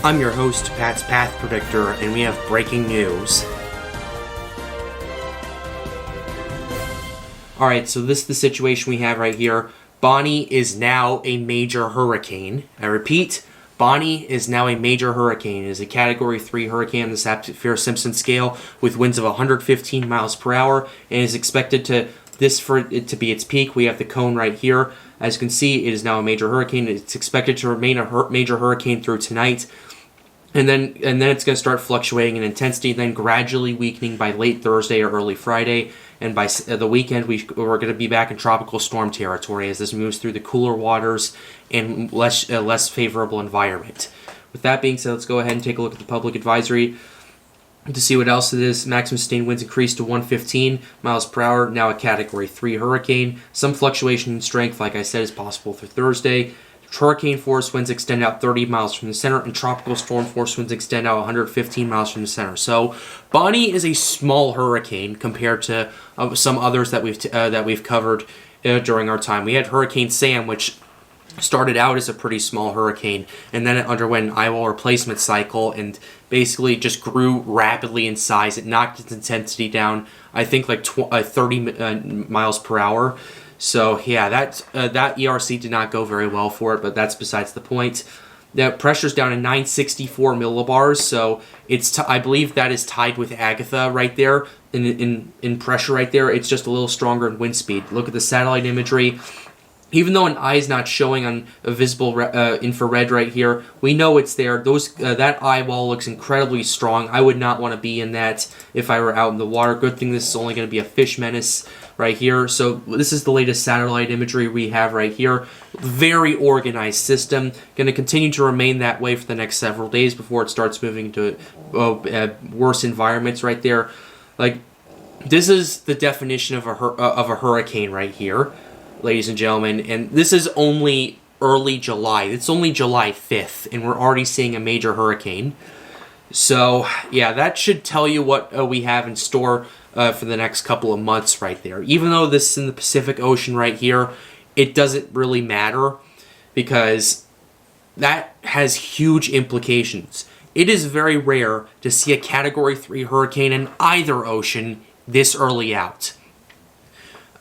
I'm your host, Pat's Path Predictor, and we have breaking news. Alright, so this is the situation we have right here. Bonnie is now a major hurricane. I repeat, Bonnie is now a major hurricane. It is a Category 3 hurricane on the Saffir-Simpson scale with winds of 115 miles per hour and is expected for it to be its peak. We have the cone right here. As you can see, it is now a major hurricane. It's expected to remain a major hurricane through tonight. And then it's going to start fluctuating in intensity, then gradually weakening by late Thursday or early Friday. And by the weekend, we're going to be back in tropical storm territory as this moves through the cooler waters and less favorable environment. With that being said, let's go ahead and take a look at the public advisory to see what else it is. Maximum sustained winds increased to 115 miles per hour, now a Category 3 hurricane. Some fluctuation in strength, like I said, is possible through Thursday. Hurricane force winds extend out 30 miles from the center, and tropical storm force winds extend out 115 miles from the center. So, Bonnie is a small hurricane compared to some others that we've covered during our time. We had Hurricane Sam, which started out as a pretty small hurricane, and then it underwent an eyewall replacement cycle and basically just grew rapidly in size. It knocked its intensity down, I think, like 30 miles per hour. So yeah, that ERC did not go very well for it, but that's besides the point. The pressure's down to 964 millibars, so I believe that is tied with Agatha right there in pressure right there. It's just a little stronger in wind speed. Look at the satellite imagery. Even though an eye is not showing on a visible infrared right here, we know it's there. That eye wall looks incredibly strong. I would not want to be in that if I were out in the water. Good thing this is only going to be a fish menace right here. So this is the latest satellite imagery we have right here. Very organized system. Going to continue to remain that way for the next several days before it starts moving into worse environments right there. Like, this is the definition of a hurricane right here, ladies and gentlemen, and this is only early July. It's only July 5th, and we're already seeing a major hurricane. So, yeah, that should tell you what we have in store for the next couple of months right there. Even though this is in the Pacific Ocean right here, it doesn't really matter because that has huge implications. It is very rare to see a Category 3 hurricane in either ocean this early out.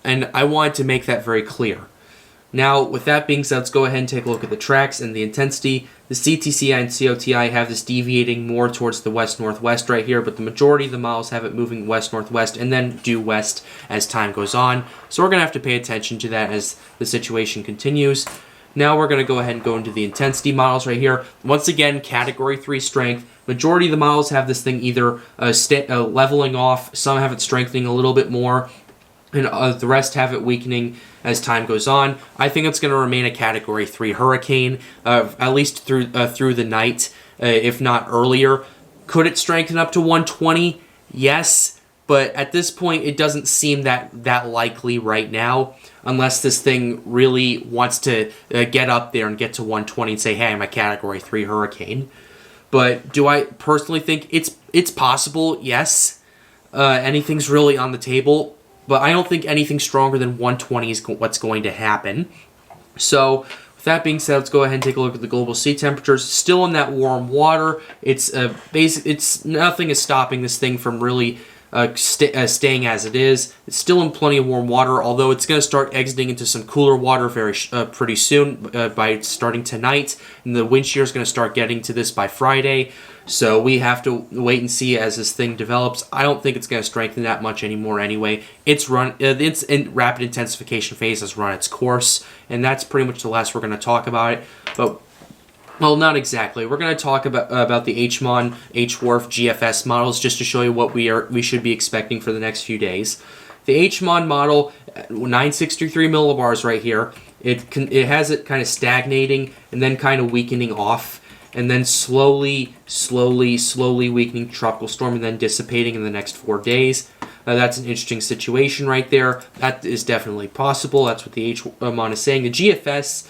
And I wanted to make that very clear. Now, with that being said, let's go ahead and take a look at the tracks and the intensity. The CTCI and COTI have this deviating more towards the west-northwest right here, but the majority of the models have it moving west-northwest and then due west as time goes on. So we're going to have to pay attention to that as the situation continues. Now we're going to go ahead and go into the intensity models right here. Once again, Category 3 strength. Majority of the models have this thing either leveling off, some have it strengthening a little bit more, and the rest have it weakening as time goes on. I think it's going to remain a Category 3 hurricane, at least through the night, if not earlier. Could it strengthen up to 120? Yes, but at this point, it doesn't seem that likely right now, unless this thing really wants to get up there and get to 120 and say, hey, I'm a Category 3 hurricane. But do I personally think it's possible? Yes. Anything's really on the table. But I don't think anything stronger than 120 is what's going to happen. So, with that being said, let's go ahead and take a look at the global sea temperatures. Still in that warm water. It's nothing is stopping this thing from really staying as it is. It's still in plenty of warm water, although it's going to start exiting into some cooler water pretty soon by starting tonight. And the wind shear is going to start getting to this by Friday. So we have to wait and see as this thing develops. I don't think it's going to strengthen that much anymore anyway. It's in rapid intensification phase has run its course, and that's pretty much the last we're going to talk about it. But, well, not exactly. We're going to talk about the HMON, HWRF, GFS models just to show you what we should be expecting for the next few days. The HMON model, 963 millibars right here, it has it kind of stagnating and then kind of weakening off, and then slowly weakening to tropical storm and then dissipating in the next 4 days. That's an interesting situation right there. That is definitely possible. That's what the HMON is saying. The GFS,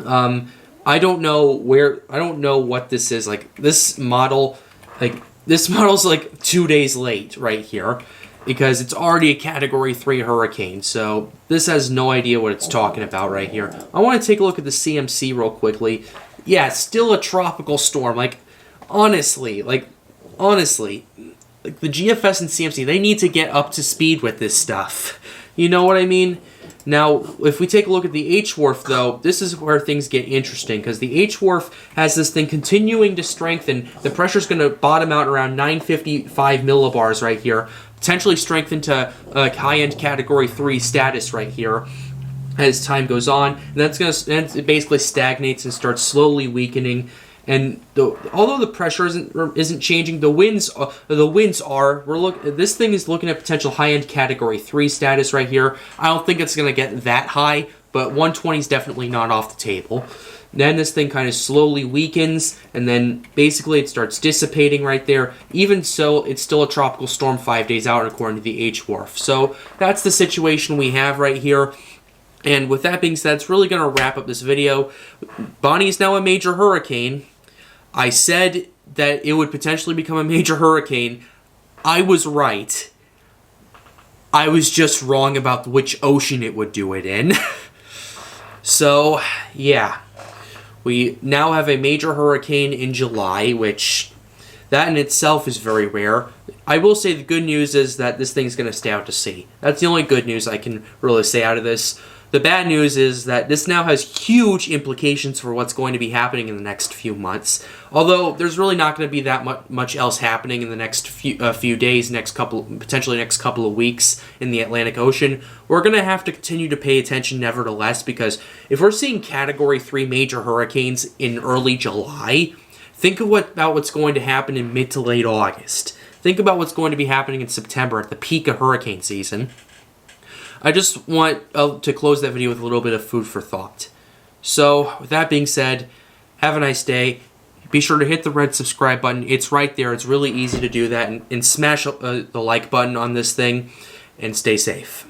I don't know what this is. Like, this model's like 2 days late right here because it's already a Category 3 hurricane. So this has no idea what it's talking about right here. I want to take a look at the CMC real quickly. Yeah, still a tropical storm. Like, honestly, the GFS and CMC, they need to get up to speed with this stuff. You know what I mean? Now, if we take a look at the H-Wharf, though, this is where things get interesting, because the H-Wharf has this thing continuing to strengthen. The pressure's going to bottom out around 955 millibars right here, potentially strengthen to high-end Category 3 status right here as time goes on. And that's going to, it basically stagnates and starts slowly weakening. And although the pressure isn't changing, the winds are. This thing is looking at potential high-end Category 3 status right here. I don't think it's going to get that high, but 120 is definitely not off the table. Then this thing kind of slowly weakens, and then basically it starts dissipating right there. Even so, it's still a tropical storm 5 days out, according to the H-Wharf. So that's the situation we have right here. And with that being said, it's really going to wrap up this video. Bonnie is now a major hurricane. I said that it would potentially become a major hurricane. I was right. I was just wrong about which ocean it would do it in. So, yeah. We now have a major hurricane in July, which that in itself is very rare. I will say the good news is that this thing's going to stay out to sea. That's the only good news I can really say out of this. The bad news is that this now has huge implications for what's going to be happening in the next few months. Although there's really not going to be that much else happening in the next few days, potentially next couple of weeks in the Atlantic Ocean. We're going to have to continue to pay attention nevertheless, because if we're seeing Category 3 major hurricanes in early July, think about what's going to happen in mid to late August. Think about what's going to be happening in September at the peak of hurricane season. I just want to close that video with a little bit of food for thought. So, with that being said, have a nice day. Be sure to hit the red subscribe button. It's right there. It's really easy to do that. And smash the like button on this thing. And stay safe.